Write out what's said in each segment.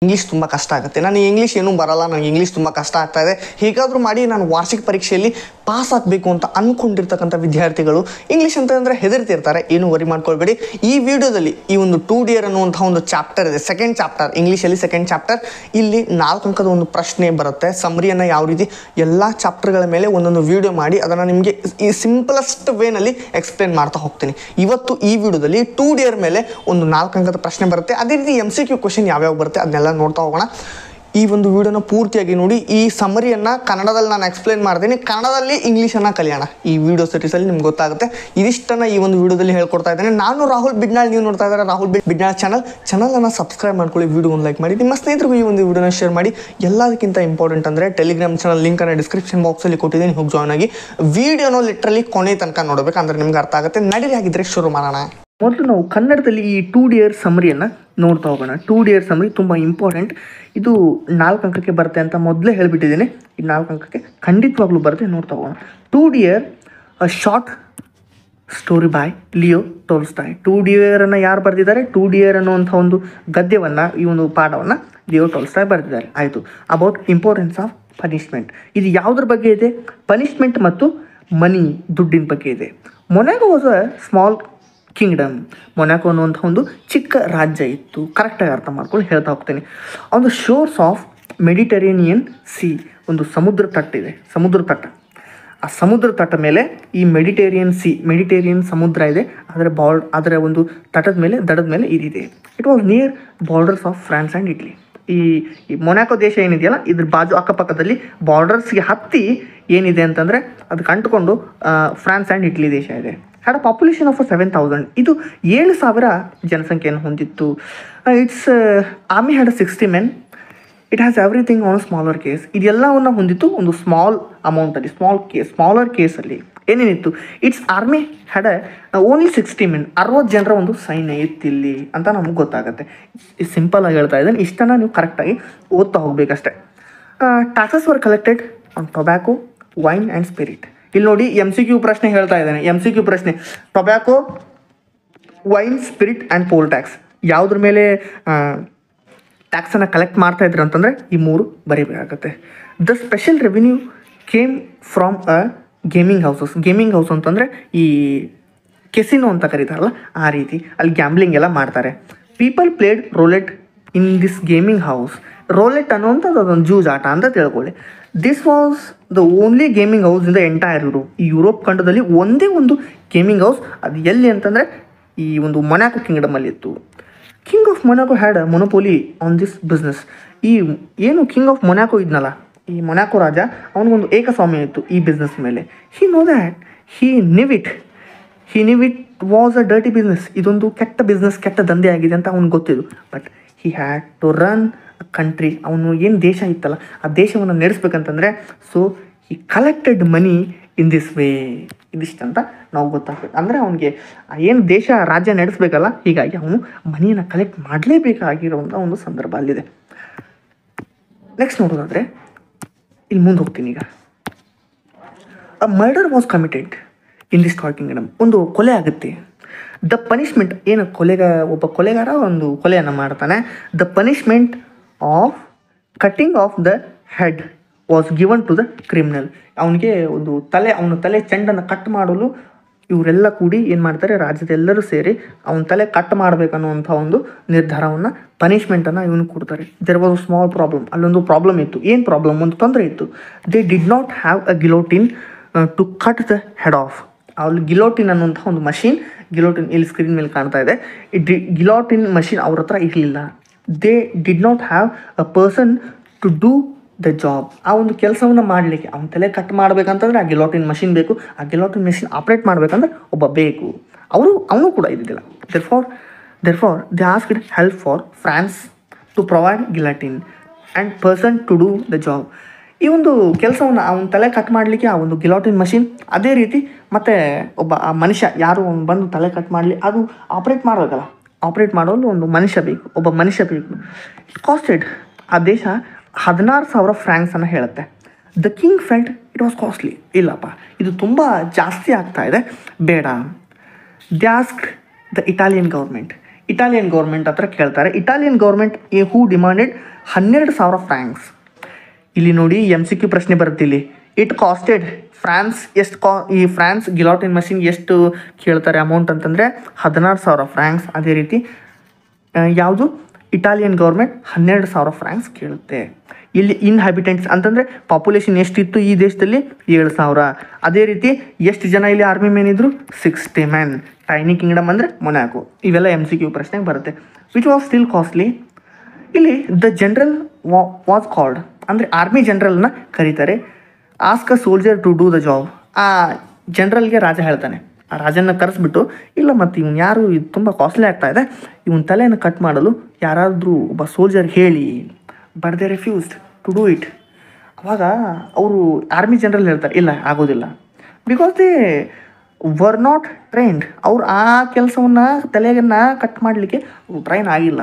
English ತುಂಬ ಕಷ್ಟ ಆಗುತ್ತೆ, ನನಗೆ ಇಂಗ್ಲೀಷ್ ಏನೂ ಬರಲ್ಲ, ನನಗೆ ಇಂಗ್ಲೀಷ್ ತುಂಬ ಕಷ್ಟ ಆಗ್ತಾ ಇದೆ, ಹೀಗಾದರೂ ಮಾಡಿ ನಾನು ವಾರ್ಷಿಕ ಪರೀಕ್ಷೆಯಲ್ಲಿ ಪಾಸ್ ಆಗಬೇಕು ಅಂತ ಅಂದ್ಕೊಂಡಿರ್ತಕ್ಕಂಥ ವಿದ್ಯಾರ್ಥಿಗಳು ಇಂಗ್ಲೀಷ್ ಅಂತಂದರೆ ಹೆದರ್ತಿರ್ತಾರೆ. ಏನೂ ವರಿ ಮಾಡ್ಕೊಳ್ಬೇಡಿ. ಈ ವಿಡಿಯೋದಲ್ಲಿ ಈ ಒಂದು 2 ಡಿಯರ್ ಅನ್ನುವಂಥ ಒಂದು ಚಾಪ್ಟರ್ ಇದೆ, ಸೆಕೆಂಡ್ ಚಾಪ್ಟರ್, ಇಂಗ್ಲೀಷಲ್ಲಿ ಸೆಕೆಂಡ್ ಚಾಪ್ಟರ್. ಇಲ್ಲಿ 4 ಅಂಕದ ಒಂದು ಪ್ರಶ್ನೆ ಬರುತ್ತೆ. ಸಮ್ರಿಯನ್ನು ಯಾವ ರೀತಿ ಎಲ್ಲ ಚಾಪ್ಟರ್ಗಳ ಮೇಲೆ ಒಂದೊಂದು ವಿಡಿಯೋ ಮಾಡಿ ಅದನ್ನು ನಿಮಗೆ ಈ ಸಿಂಪಲೆಸ್ಟ್ ವೇನಲ್ಲಿ ಎಕ್ಸ್ಪ್ಲೇನ್ ಮಾಡ್ತಾ ಹೋಗ್ತೀನಿ. ಇವತ್ತು ಈ ವಿಡಿಯೋದಲ್ಲಿ 2 ಡಿಯರ್ ಮೇಲೆ ಒಂದು 4 ಅಂಕದ ಪ್ರಶ್ನೆ ಬರುತ್ತೆ. ಅದೇ ರೀತಿ MCQ ಕ್ವೆಶ್ಚನ್ ಯಾವ್ಯಾವ ಬರುತ್ತೆ ಅದನ್ನೆಲ್ಲ ನೋಡ್ತಾ ಹೋಗೋಣ. ಈ ಒಂದು ವಿಡಿಯೋನ ಪೂರ್ತಿಯಾಗಿ ನೋಡಿ. ಈ ಸಮರಿಯನ್ನು ಕನ್ನಡದಲ್ಲಿ ನಾನು ಎಕ್ಸ್ಪ್ಲೇನ್ ಮಾಡ್ತೀನಿ, ಕನ್ನಡದಲ್ಲಿ ಇಂಗ್ಲೀಷನ್ನು ಕಲಿಯೋಣ. ಈ ವಿಡಿಯೋ ಸೀರೀಸಲ್ಲಿ ನಿಮ್ಗೆ ಗೊತ್ತಾಗುತ್ತೆ. ಇದಿಷ್ಟನ್ನು ಈ ಒಂದು ವಿಡಿಯೋದಲ್ಲಿ ಹೇಳ್ಕೊಡ್ತಾ ಇದ್ದೇನೆ. ನಾನು ರಾಹುಲ್ ಬಿಡ್ನಾಳ್, ನೀವು ನೋಡ್ತಾ ಇದ್ದಾರೆ ರಾಹುಲ್ ಬಿಡ್ನಾಳ್ ಚಾನಲನ್ನು ಸಬ್ಸ್ಕ್ರೈಬ್ ಮಾಡ್ಕೊಳ್ಳಿ, ವಿಡಿಯೋ ಒಂದು ಲೈಕ್ ಮಾಡಿ, ನಿಮ್ಮ ಸ್ನೇಹಿತರಿಗೂ ಈ ಒಂದು ವಿಡಿಯೋನ ಶೇರ್ ಮಾಡಿ. ಎಲ್ಲದಕ್ಕಿಂತ ಇಂಪಾರ್ಟೆಂಟ್ ಅಂದರೆ ಟೆಲಿಗ್ರಾಮ್ ಚಾನಲ್ ಲಿಂಕನ್ನು ಡಿಸ್ಕ್ರಿಪ್ಷನ್ ಬಾಕ್ಸಲ್ಲಿ ಕೊಟ್ಟಿದ್ದೀನಿ, ಹೋಗಿ ಜಾಯ್ನ್ ಆಗಿ. ವಿಡಿಯೋನ ಲಿಟ್ರಲಿ ಕೊನೆ ತನಕ ನೋಡಬೇಕು, ಅಂದರೆ ನಿಮ್ಗೆ ಅರ್ಥ ಆಗುತ್ತೆ. ನಡೀರಿ, ಆಗಿದ್ರೆ ಶುರು ಮಾಡೋಣ. ಮೊದಲು ನಾವು ಕನ್ನಡದಲ್ಲಿ ಈ 2 ಡಿಯರ್ ಸಮರಿಯನ್ನು ನೋಡ್ತಾ ಹೋಗೋಣ. 2 ಡಿಯರ್ ಸಮರಿ ತುಂಬ ಇಂಪಾರ್ಟೆಂಟ್. ಇದು 4 ಅಂಕಕ್ಕೆ ಬರುತ್ತೆ ಅಂತ ಮೊದಲೇ ಹೇಳಿಬಿಟ್ಟಿದ್ದೀನಿ. ಈ 4 ಅಂಕಕ್ಕೆ ಖಂಡಿತವಾಗ್ಲೂ ಬರುತ್ತೆ, ನೋಡ್ತಾ ಹೋಗೋಣ. 2 deer a short story by Leo Tolstoy. 2 ಡಿಯರನ್ನು ಯಾರು ಬರೆದಿದ್ದಾರೆ? 2 ಡಿಯರ್ ಅನ್ನುವಂಥ ಒಂದು ಗದ್ಯವನ್ನು, ಈ ಒಂದು ಪಾಠವನ್ನು ಲಿಯೋ ಟೋಲ್ಸ್ಟಾಯ್ ಬರೆದಿದ್ದಾರೆ. ಆಯಿತು. About importance of punishment. ಇದು ಯಾವುದ್ರ ಬಗ್ಗೆ ಇದೆ? ಪನಿಷ್ಮೆಂಟ್ ಮತ್ತು ಮನಿ, ದುಡ್ಡಿನ ಬಗ್ಗೆ ಇದೆ. Monaco was a small Kingdom. Monaco ಅನ್ನುವಂಥ ಒಂದು ಚಿಕ್ಕ ರಾಜ್ಯ ಇತ್ತು. ಕರೆಕ್ಟಾಗಿ ಅರ್ಥ ಮಾಡ್ಕೊಂಡು ಹೇಳ್ತಾ ಹೋಗ್ತೀನಿ. On the shores of Mediterranean C, ಒಂದು ಸಮುದ್ರ ತಟ್ಟಿದೆ, ಸಮುದ್ರ ತಟ್ಟ. ಆ ಸಮುದ್ರ ತಟ್ಟ ಮೇಲೆ ಈ ಮೆಡಿಟೇರಿಯನ್ ಸಮುದ್ರ ಇದೆ. ಅದರ ಒಂದು ತಟದ ಮೇಲೆ, ದಡದ ಮೇಲೆ ಇದಿದೆ. It was near borders of France and Italy. ಈ ಮೊನಾಕೋ ದೇಶ ಏನಿದೆಯಲ್ಲ, ಇದ್ರ ಬಾಜು ಅಕ್ಕಪಕ್ಕದಲ್ಲಿ ಬಾರ್ಡರ್ಸ್ಗೆ ಹತ್ತಿ ಏನಿದೆ ಅಂತಂದರೆ ಅದಕ್ಕೆ ಅಂಟ್ಕೊಂಡು ಫ್ರಾನ್ಸ್ ಆ್ಯಂಡ್ ಇಟ್ಲಿ ದೇಶ ಇದೆ. Had a population of 7,000. ಇದು 7,000 ಜನಸಂಖ್ಯೆಯನ್ನು ಹೊಂದಿತ್ತು. Its army had 60 men. It has everything on smaller case. ಇದೆಲ್ಲವನ್ನು ಹೊಂದಿತ್ತು ಒಂದು ಸ್ಮಾಲ್ ಅಮೌಂಟಲ್ಲಿ, ಸ್ಮಾಲರ್ ಕೇಸಲ್ಲಿ ಏನೇನಿತ್ತು? Its army had only 60 men. 60 ಜನರ ಒಂದು ಸೈನ್ಯ ಇತ್ತಿಲ್ಲಿ ಅಂತ ನಮಗೆ ಗೊತ್ತಾಗುತ್ತೆ. ಸಿಂಪಲ್ ಆಗಿ ಹೇಳ್ತಾ ಇದ್ದೇನೆ, ಇಷ್ಟನ್ನು ನೀವು ಕರೆಕ್ಟಾಗಿ ಓದ್ತಾ ಹೋಗ್ಬೇಕಷ್ಟೆ. Taxes were collected on tobacco, wine and spirit. ಇಲ್ಲಿ ನೋಡಿ, MCQ ಪ್ರಶ್ನೆ ಹೇಳ್ತಾ ಇದ್ದೇನೆ. MCQ ಪ್ರಶ್ನೆ, tobacco, wine, spirit and poll tax, ಯಾವುದ್ರ ಮೇಲೆ ಟ್ಯಾಕ್ಸನ್ನು ಕಲೆಕ್ಟ್ ಮಾಡ್ತಾ ಇದ್ರು ಅಂತಂದರೆ ಈ 3 ಬರೀಬೇಕಾಗತ್ತೆ. The special revenue came from a gaming houses. Gaming house ಅಂತಂದರೆ ಈ ಕೆಸಿನೋ ಅಂತ ಕರೀತಾರಲ್ಲ, ಆ ರೀತಿ ಅಲ್ಲಿ ಗ್ಯಾಮ್ಲಿಂಗ್ ಎಲ್ಲ ಮಾಡ್ತಾರೆ. People played roulette in this gaming house. Roulette ಅನ್ನುವಂಥದ್ದು ಅದೊಂದು ಜೂಜಾಟ ಅಂತ ತಿಳ್ಕೊಳ್ಳಿ. This was the only gaming house in the entire Europe. ಈ ಯುರೋಪ್ ಖಂಡದಲ್ಲಿ ಒಂದೇ ಒಂದು ಗೇಮಿಂಗ್ ಹೌಸ್. ಅದು ಎಲ್ಲಿ ಅಂತಂದರೆ ಈ ಒಂದು ಮೊನಾಕೋ ಕಿಂಗ್ಡಮಲ್ಲಿ ಇತ್ತು. King of Monaco had a monopoly on this business. ಈ ಏನು ಕಿಂಗ್ ಆಫ್ ಮೊನಾಕೋ ಇದ್ನಲ್ಲ, ಈ ಮೊನಾಕೋ ರಾಜ, ಅವನಿಗೊಂದು ಏಕಸ್ವಾಮ್ಯ ಇತ್ತು ಈ ಬಿಸ್ನೆಸ್ ಮೇಲೆ. He know that, he knew it was a dirty business. ಇದೊಂದು ಕೆಟ್ಟ ಬಿಸ್ನೆಸ್, ಕೆಟ್ಟ ದಂಧೆ ಆಗಿದೆ ಅಂತ ಅವ್ನಿಗೆ ಗೊತ್ತಿದ್ದು. But he had to run a country. ಅವನು ಏನು ದೇಶ ಇತ್ತಲ್ಲ, ಆ ದೇಶವನ್ನು ನಡೆಸ್ಬೇಕಂತಂದರೆ so he collected money in this way. ಇದಿಷ್ಟಂತ ನಾವು ಗೊತ್ತಾಗಬೇಕು. ಅಂದರೆ ಅವನಿಗೆ ಏನು ದೇಶ ರಾಜ್ಯ ನಡೆಸಬೇಕಲ್ಲ, ಹೀಗಾಗಿ ಅವನು ಮನಿಯನ್ನು ಕಲೆಕ್ಟ್ ಮಾಡಲೇಬೇಕಾಗಿರುವಂಥ ಒಂದು ಸಂದರ್ಭ ಅಲ್ಲಿದೆ. ನೆಕ್ಸ್ಟ್ ನೋಡೋದಾದರೆ ಇಲ್ಲಿ ಮುಂದೆ ಹೋಗ್ತೀನಿ. ಈಗ a murder was committed in this toy kingdom. ಒಂದು ಕೊಲೆ ಆಗುತ್ತೆ. ದ ಪನಿಷ್ಮೆಂಟ್, ಏನು ಒಬ್ಬ ಕೊಲೆಗಾರ ಒಂದು ಕೊಲೆಯನ್ನು ಮಾಡ್ತಾನೆ. The punishment of cutting off the head was given to the criminal. ಅವನಿಗೆ ಅವನ ತಲೆ ಚೆಂಡನ್ನು ಕಟ್ ಮಾಡಲು ಇವರೆಲ್ಲ ಕೂಡಿ ಏನು ಮಾಡ್ತಾರೆ, ರಾಜ್ಯದ ಎಲ್ಲರೂ ಸೇರಿ ಅವನ ತಲೆ ಕಟ್ ಮಾಡಬೇಕನ್ನುವಂಥ ಒಂದು ನಿರ್ಧಾರವನ್ನು, ಪನಿಷ್ಮೆಂಟನ್ನು ಇವನು ಕೊಡ್ತಾರೆ. There was a small problem. ಅಲ್ಲೊಂದು ಪ್ರಾಬ್ಲಮ್ ಇತ್ತು. ಏನು ಪ್ರಾಬ್ಲಮ್? ಒಂದು ತೊಂದರೆ ಇತ್ತು. They did not have a guillotine to cut the head off. ಅಲ್ಲಿ ಗಿಲೋಟಿನ್ ಅನ್ನುವಂಥ ಒಂದು ಮಷೀನ್, ಗಿಲೋಟಿನ್ ಇಲ್ಲಿ ಸ್ಕ್ರೀನ್ ಮೇಲೆ ಕಾಣ್ತಾ ಇದೆ, ಈ ಗಿಲೋಟಿನ್ ಮಷೀನ್ ಅವ್ರ ಹತ್ರ ಇರಲಿಲ್ಲ. They did not have a person to do the job. ಆ ಒಂದು ಕೆಲಸವನ್ನು ಮಾಡಲಿಕ್ಕೆ, ಅವನ ತಲೆ ಕಟ್ ಮಾಡಬೇಕಂತಂದರೆ ಆ ಗಿಲೋಟಿನ್ ಮಷೀನ್ ಬೇಕು. ಆ ಗಿಲೋಟಿನ್ ಮಷೀನ್ ಆಪ್ರೇಟ್ ಮಾಡಬೇಕಂದ್ರೆ ಒಬ್ಬ ಬೇಕು. ಅವನು ಕೂಡ ಇದ್ದಿದ್ದಿಲ್ಲ. therefore they asked help for France to provide guillotine and person to do the job. ಈ ಒಂದು ಕೆಲಸವನ್ನು, ಅವನ ತಲೆ ಕಟ್ ಮಾಡಲಿಕ್ಕೆ ಆ ಒಂದು ಗಿಲೋಟಿನ್ ಮಷೀನ್, ಅದೇ ರೀತಿ ಮತ್ತು ಆ ಮನುಷ್ಯ ಯಾರು ಬಂದು ತಲೆ ಕಟ್ ಮಾಡಲಿ, ಅದು ಆಪ್ರೇಟ್ ಮಾಡಬೇಕಲ್ಲ, ಆಪ್ರೇಟ್ ಮಾಡಲು ಒಬ್ಬ ಮನುಷ್ಯ ಬೇಕು. ಕಾಸ್ಟೆಡ್, ಆ ದೇಶ 16,000 ಫ್ರಾಂಕ್ಸನ್ನು ಹೇಳುತ್ತೆ. The king felt it was costly. ಇಲ್ಲಪ್ಪ, ಇದು ತುಂಬ ಜಾಸ್ತಿ ಆಗ್ತಾ ಇದೆ, ಬೇಡ. They asked the Italian government. Italian government ಹತ್ರ ಕೇಳ್ತಾರೆ. ಇಟಾಲಿಯನ್ ಗೌರ್ಮೆಂಟ್ ಹೂ ಡಿಮಾಂಡೆಡ್ 12,000 ಫ್ರಾಂಕ್ಸ್. ಇಲ್ಲಿ ನೋಡಿ MCQ ಪ್ರಶ್ನೆ ಬರುತ್ತೆ ಇಲ್ಲಿ. ಇಟ್ ಕಾಸ್ಟೆಡ್ ಫ್ರಾನ್ಸ್ ಈ ಫ್ರಾನ್ಸ್ ಗಿಲಾಟಿನ್ ಮಷಿನ್ ಎಷ್ಟು ಕೇಳ್ತಾರೆ ಅಮೌಂಟ್ ಅಂತಂದರೆ 16,000 ಫ್ರಾಂಕ್ಸ್. ಅದೇ ರೀತಿ ಯಾವುದು ಇಟಾಲಿಯನ್ ಗೌರ್ಮೆಂಟ್ 12,000 ಫ್ರಾಂಕ್ಸ್ ಕೇಳುತ್ತೆ. ಇಲ್ಲಿ ಇನ್ಹ್ಯಾಬಿಟೆಂಟ್ಸ್ ಅಂತಂದರೆ ಪಾಪ್ಯುಲೇಷನ್ ಎಷ್ಟಿತ್ತು ಈ ದೇಶದಲ್ಲಿ 7,000. ಅದೇ ರೀತಿ ಎಷ್ಟು ಜನ ಇಲ್ಲಿ ಆರ್ಮಿ ಮೆನ್ ಇದ್ರು 60 ಮೆನ್. ಟೈನಿ ಕಿಂಗ್ಡಮ್ ಅಂದರೆ ಮೊನಾಕೋ. ಇವೆಲ್ಲ MCQ ಪ್ರಶ್ನೆಗೆ ಬರುತ್ತೆ. Which was still costly. ಇಲ್ಲಿ ದ ಜನರಲ್ ವಾಸ್ ಕಾಲ್ಡ್ ಅಂದರೆ ಆರ್ಮಿ ಜನರಲ್ನ ಕರೀತಾರೆ. Ask a soldier to do the job. ಆ ಜನರಲ್ಗೆ ರಾಜ ಹೇಳ್ತಾನೆ, ಆ ರಾಜನ ಕರೆಸ್ಬಿಟ್ಟು, ಇಲ್ಲ ಮತ್ತು ಇವ್ನು ಯಾರು ಇದು ತುಂಬ ಕಾಸ್ಟ್ಲಿ ಆಗ್ತಾ ಇದೆ, ಇವನ ತಲೆಯನ್ನು ಕಟ್ ಮಾಡಲು ಯಾರಾದರೂ ಒಬ್ಬ ಸೋಲ್ಜರ್ ಹೇಳಿ. But they refused to do it. ಅವಾಗ ಅವರು ಆರ್ಮಿ ಜನರಲ್ ಹೇಳ್ತಾರೆ, ಇಲ್ಲ ಆಗೋದಿಲ್ಲ. Because they were not trained. ಅವ್ರು ಆ ಕೆಲಸವನ್ನು ತಲೆಯನ್ನು ಕಟ್ ಮಾಡಲಿಕ್ಕೆ ಟ್ರೈನ್ ಆಗಿಲ್ಲ.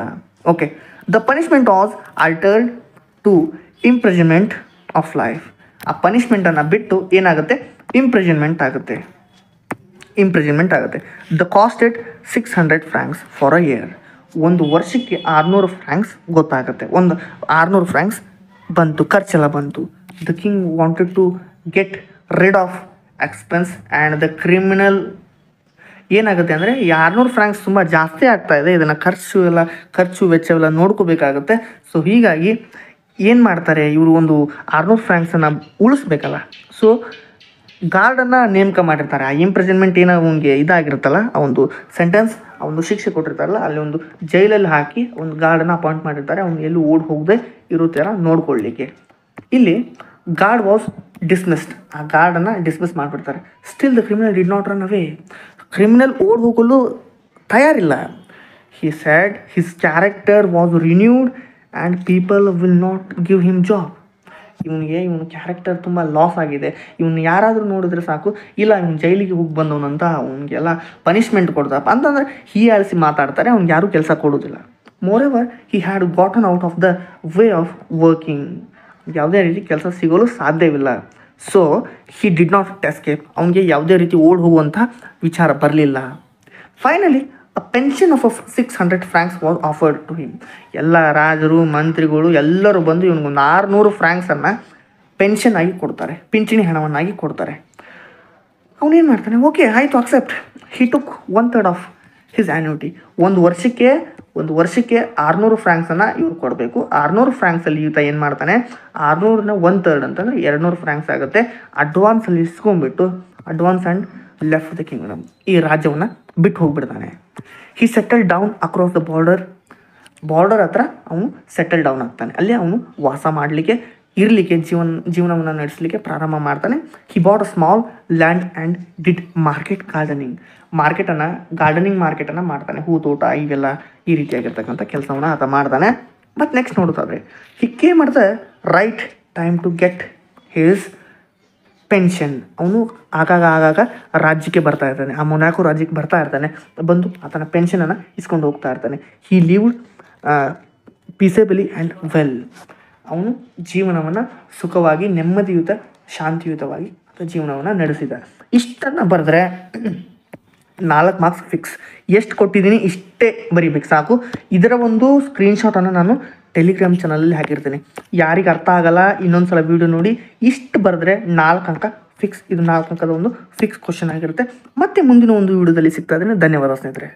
Okay, the punishment was altered to imprisonment of life. ಆ ಪನಿಷ್ಮೆಂಟನ್ನು ಬಿಟ್ಟು ಏನಾಗುತ್ತೆ, ಇಂಪ್ರಿಸನ್ಮೆಂಟ್ ಆಗುತ್ತೆ. The costed 600 francs for a year. ಒಂದು ವರ್ಷಕ್ಕೆ 600 ಫ್ರಾಂಕ್ಸ್ ಗೊತ್ತಾಗುತ್ತೆ. 600 ಫ್ರಾಂಕ್ಸ್ ಬಂತು, ಖರ್ಚೆಲ್ಲ ಬಂತು. The king wanted to get rid of expense and the criminal. ಏನಾಗುತ್ತೆ ಅಂದರೆ ಈ 600 ಫ್ರಾಂಕ್ಸ್ ತುಂಬ ಜಾಸ್ತಿ ಆಗ್ತಾ ಇದೆ, ಇದನ್ನು ಖರ್ಚು ವೆಚ್ಚವೆಲ್ಲ ನೋಡ್ಕೋಬೇಕಾಗುತ್ತೆ. ಸೊ ಹೀಗಾಗಿ ಏನು ಮಾಡ್ತಾರೆ ಇವರು, ಒಂದು 600 ಫ್ರಾಂಕ್ಸನ್ನು ಉಳಿಸ್ಬೇಕಲ್ಲ. ಸೊ ಗಾರ್ಡನ್ನು ನೇಮಕ ಮಾಡಿರ್ತಾರೆ. ಆ ಇಂಪ್ರಿಸನ್ಮೆಂಟ್ ಏನೋ ಅವನಿಗೆ ಇದಾಗಿರುತ್ತಲ್ಲ, ಆ ಒಂದು ಸೆಂಟೆನ್ಸ್, ಆ ಒಂದು ಶಿಕ್ಷೆ ಕೊಟ್ಟಿರ್ತಾರಲ್ಲ, ಅಲ್ಲಿ ಒಂದು ಜೈಲಲ್ಲಿ ಹಾಕಿ ಒಂದು ಗಾರ್ಡನ್ನು ಅಪಾಯಿಂಟ್ ಮಾಡಿರ್ತಾರೆ. ಅವ್ನು ಎಲ್ಲೂ ಓಡಿ ಹೋಗದೆ ಇರೋ ಥರ ನೋಡ್ಕೊಳ್ಳಿಕ್ಕೆ. ಇಲ್ಲಿ ಗಾರ್ಡ್ ವಾಸ್ ಡಿಸ್ಮಿಸ್ಡ್. ಆ ಗಾರ್ಡನ್ನು ಡಿಸ್ಮಿಸ್ ಮಾಡಿಬಿಡ್ತಾರೆ. Still the criminal did not run away. Criminal ಓಡಿ ಹೋಗಲು ತಯಾರಿಲ್ಲ. He said his character was renewed and people will not give him job. ಇವನ ಕ್ಯಾರೆಕ್ಟರ್ ತುಂಬ ಲಾಸ್ ಆಗಿದೆ, ಇವನು ಯಾರಾದರೂ ನೋಡಿದ್ರೆ ಸಾಕು, ಇಲ್ಲ ಇವನು ಜೈಲಿಗೆ ಹೋಗಿ ಬಂದವನಂತ ಅವನಿಗೆಲ್ಲ ಪನಿಷ್ಮೆಂಟ್ ಕೊಡ್ತಪ್ಪ ಅಂತಂದರೆ ಹೀಯಾಳಿಸಿ ಮಾತಾಡ್ತಾರೆ. ಅವ್ನಿಗೆ ಯಾರೂ ಕೆಲಸ ಕೊಡೋದಿಲ್ಲ. Moreover he had gotten out of the way of working. ಯಾವುದೇ ರೀತಿ ಕೆಲಸ ಸಿಗಲು ಸಾಧ್ಯವಿಲ್ಲ. So he did not escape. ಅವನಿಗೆ ಯಾವುದೇ ರೀತಿ ಓಡಿ ಹೋಗುವಂಥ ವಿಚಾರ ಬರಲಿಲ್ಲ. Finally a pension of 600 francs was offered to him. ಎಲ್ಲ ರಾಜರು ಮಂತ್ರಿಗಳು ಎಲ್ಲರೂ ಬಂದು ಇವನಿಗೊಂದು 600 ಫ್ರಾಂಕ್ಸನ್ನು ಪೆನ್ಷನ್ ಆಗಿ ಕೊಡ್ತಾರೆ, ಪಿಂಚಣಿ ಹಣವನ್ನಾಗಿ ಕೊಡ್ತಾರೆ. ಅವನೇನು ಮಾಡ್ತಾನೆ, ಓಕೆ ಆಯಿತು accept. He took 1/3 of his annuity. ಒಂದು ವರ್ಷಕ್ಕೆ 600 ಫ್ರಾಂಕ್ಸನ್ನು ಇವ್ರು ಕೊಡಬೇಕು. 600 ಫ್ರಾಂಕ್ಸಲ್ಲಿ ಈತ ಏನು ಮಾಡ್ತಾನೆ, 600ನ 1/3 ಅಂತಂದರೆ 200 ಫ್ರಾಂಕ್ಸ್ ಆಗುತ್ತೆ. ಅಡ್ವಾನ್ಸಲ್ಲಿ ಇಸ್ಕೊಂಡ್ಬಿಟ್ಟು advance and left the kingdom. ಈ ರಾಜ್ಯವನ್ನು ಬಿಟ್ಟು ಹೋಗ್ಬಿಡ್ತಾನೆ. He settle down across the border ಹತ್ರ ಅವನು ಸೆಟಲ್ ಡೌನ್ ಆಗ್ತಾನೆ. ಅಲ್ಲಿ ಅವನು ವಾಸ ಮಾಡಲಿಕ್ಕೆ, ಇರಲಿಕ್ಕೆ, ಜೀವನವನ್ನು ನಡೆಸಲಿಕ್ಕೆ ಪ್ರಾರಂಭ ಮಾಡ್ತಾನೆ. He bought a small land and did gardening ಮಾರ್ಕೆಟನ್ನು ಮಾಡ್ತಾನೆ. ಹೂ ತೋಟ ಇವೆಲ್ಲ ಈ ರೀತಿಯಾಗಿರ್ತಕ್ಕಂಥ ಕೆಲಸವನ್ನು ಆತ ಮಾಡ್ತಾನೆ. ಮತ್ತು ನೆಕ್ಸ್ಟ್ ನೋಡೋದಾದರೆ he came at the right time to get his pension. ಅವನು ಆಗಾಗ ರಾಜ್ಯಕ್ಕೆ ಬರ್ತಾ ಇರ್ತಾನೆ, ಆ ಮೊನಾಕೋ ರಾಜ್ಯಕ್ಕೆ ಬರ್ತಾ ಇರ್ತಾನೆ. ಬಂದು ಆತನ ಪೆನ್ಷನನ್ನು ಇಸ್ಕೊಂಡು ಹೋಗ್ತಾ ಇರ್ತಾನೆ. He lived peaceably and well. ಅವನು ಜೀವನವನ್ನು ಸುಖವಾಗಿ, ನೆಮ್ಮದಿಯುತ, ಶಾಂತಿಯುತವಾಗಿ ಜೀವನವನ್ನು ನಡೆಸಿದ. ಇಷ್ಟನ್ನು ಬರೆದ್ರೆ 4 ಮಾರ್ಕ್ಸ್ ಫಿಕ್ಸ್. ಎಷ್ಟು ಕೊಟ್ಟಿದ್ದೀನಿ ಇಷ್ಟೇ ಬರೀಬೇಕು ಸಾಕು. ಇದರ ಒಂದು ಸ್ಕ್ರೀನ್ಶಾಟನ್ನು ನಾನು ಟೆಲಿಗ್ರಾಮ್ ಚಾನಲಲ್ಲಿ ಹಾಕಿರ್ತೀನಿ. ಯಾರಿಗೆ ಅರ್ಥ ಆಗಲ್ಲ ಇನ್ನೊಂದು ಸಲ ವೀಡಿಯೋ ನೋಡಿ. ಇಷ್ಟು ಬರೆದ್ರೆ 4 ಅಂಕ ಫಿಕ್ಸ್. ಇದು 4 ಅಂಕದ ಒಂದು ಫಿಕ್ಸ್ ಕ್ವಶನ್ ಆಗಿರುತ್ತೆ. ಮತ್ತೆ ಮುಂದಿನ ಒಂದು ವೀಡಿಯೋದಲ್ಲಿ ಸಿಗ್ತಾ ಇದ್ದೀನಿ. ಧನ್ಯವಾದ ಸ್ನೇಹಿತರೆ.